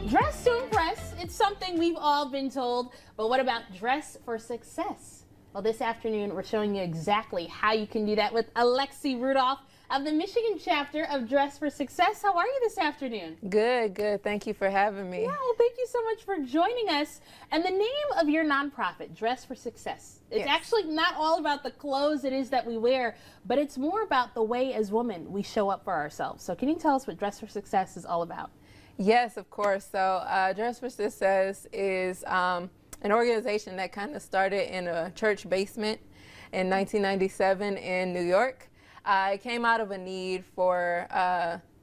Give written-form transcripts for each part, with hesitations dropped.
Dress to impress, it's something we've all been told, but what about dress for success? Well, this afternoon we're showing you exactly how you can do that with Alexy Rudolph of the Michigan chapter of Dress for Success. How are you this afternoon? Good, good. Thank you for having me. Yeah, well, thank you so much for joining us. And the name of your nonprofit, Dress for Success, it's actually not all about the clothes it is that we wear, but it's more about the way as women we show up for ourselves. So can you tell us what Dress for Success is all about? Yes, of course. So Dress for Success is an organization that kind of started in a church basement in 1997 in New York. It came out of a need for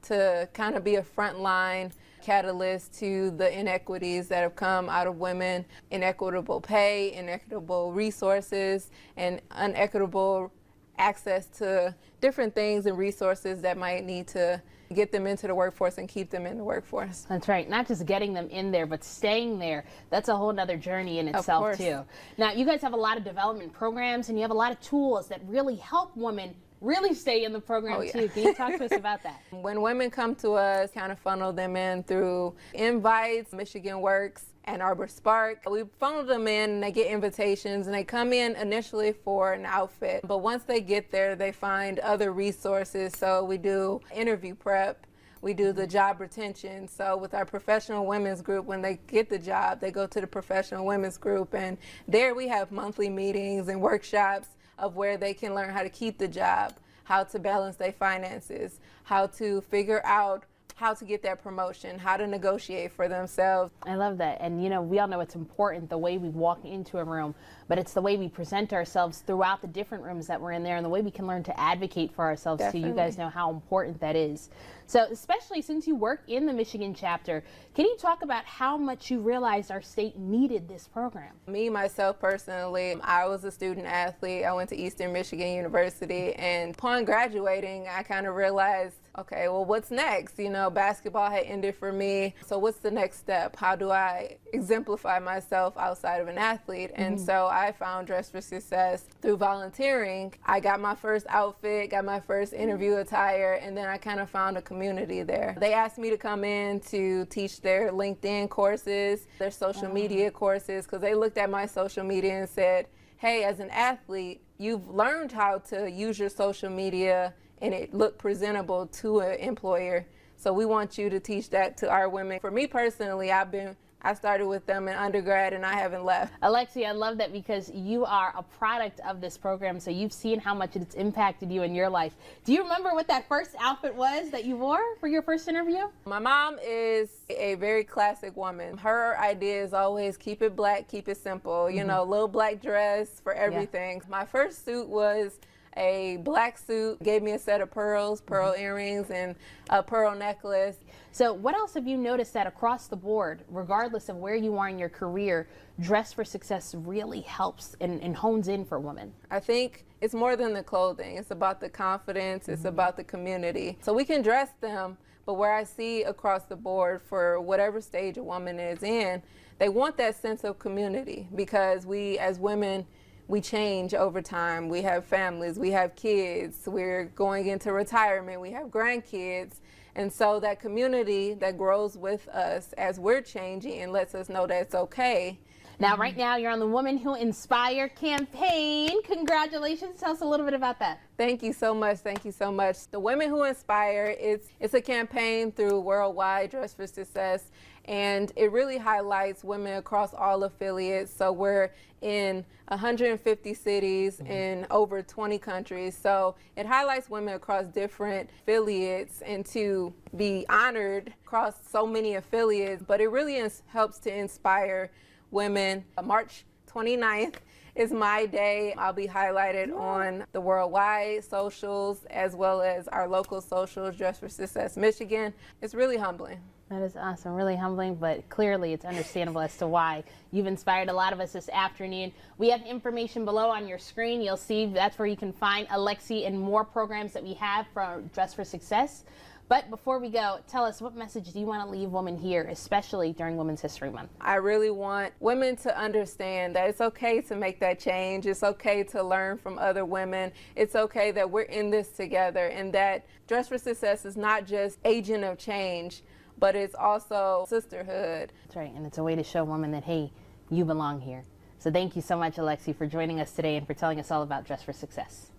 to kind of be a frontline catalyst to the inequities that have come out of women, inequitable pay, inequitable resources, and unequitable access to different things and resources that might need to get them into the workforce and keep them in the workforce. That's right. Not just getting them in there, but staying there. That's a whole nother journey in itself, too. Now, you guys have a lot of development programs, and you have a lot of tools that really help women really stay in the program, too. Can you talk to us about that? When women come to us, kind of funnel them in through invites, Michigan WILX, Ann Arbor Spark. We funnel them in and they get invitations and they come in initially for an outfit. But once they get there, they find other resources. So we do interview prep. We do the job retention. So with our professional women's group, when they get the job, they go to the professional women's group. And there we have monthly meetings and workshops of where they can learn how to keep the job, how to balance their finances, how to figure out how to get that promotion, how to negotiate for themselves. I love that. And you know, we all know it's important the way we walk into a room, but it's the way we present ourselves throughout the different rooms that we're in there and the way we can learn to advocate for ourselves too. You guys know how important that is. So especially since you work in the Michigan chapter, can you talk about how much you realized our state needed this program? Me, myself personally, I was a student athlete. I went to Eastern Michigan University, and upon graduating, I kind of realized, okay, well, what's next? You know, basketball had ended for me. So what's the next step? How do I exemplify myself outside of an athlete? And so I found Dress for Success through volunteering. I got my first outfit, got my first interview attire, and then I kind of found a community there. They asked me to come in to teach their LinkedIn courses, their social media courses, because they looked at my social media and said, hey, as an athlete, you've learned how to use your social media and it looked presentable to an employer. So we want you to teach that to our women. For me personally, I started with them in undergrad and I haven't left. Alexy, I love that because you are a product of this program, so you've seen how much it's impacted you in your life. Do you remember what that first outfit was that you wore for your first interview? My mom is a very classic woman. Her idea is always keep it black, keep it simple. You know, little black dress for everything. My first suit was a black suit, gave me a set of pearls, pearl earrings, and a pearl necklace. So what else have you noticed that across the board, regardless of where you are in your career, Dress for Success really helps and hones in for women? I think it's more than the clothing. It's about the confidence. It's about the community. So we can dress them, but where I see across the board for whatever stage a woman is in, they want that sense of community because we as women, we change over time. We have families, we have kids, we're going into retirement, we have grandkids. And so that community that grows with us as we're changing and lets us know that it's okay. Now, right now, you're on the Women Who Inspire campaign. Congratulations. Tell us a little bit about that. Thank you so much. Thank you so much. The Women Who Inspire, it's a campaign through Worldwide Dress for Success, and it really highlights women across all affiliates. So we're in 150 cities in over 20 countries. So it highlights women across different affiliates and to be honored across so many affiliates, but it really helps to inspire women. March 29th is my day. I'll be highlighted on the worldwide socials as well as our local socials, Dress for Success Michigan. It's really humbling. That is awesome, really humbling, but clearly it's understandable as to why you've inspired a lot of us this afternoon. We have information below on your screen. You'll see that's where you can find Alexy and more programs that we have from Dress for Success. But before we go, tell us, what message do you want to leave women here, especially during Women's History Month? I really want women to understand that it's okay to make that change. It's okay to learn from other women. It's okay that we're in this together and that Dress for Success is not just agent of change, but it's also sisterhood. That's right, and it's a way to show women that, hey, you belong here. So thank you so much, Alexy, for joining us today and for telling us all about Dress for Success.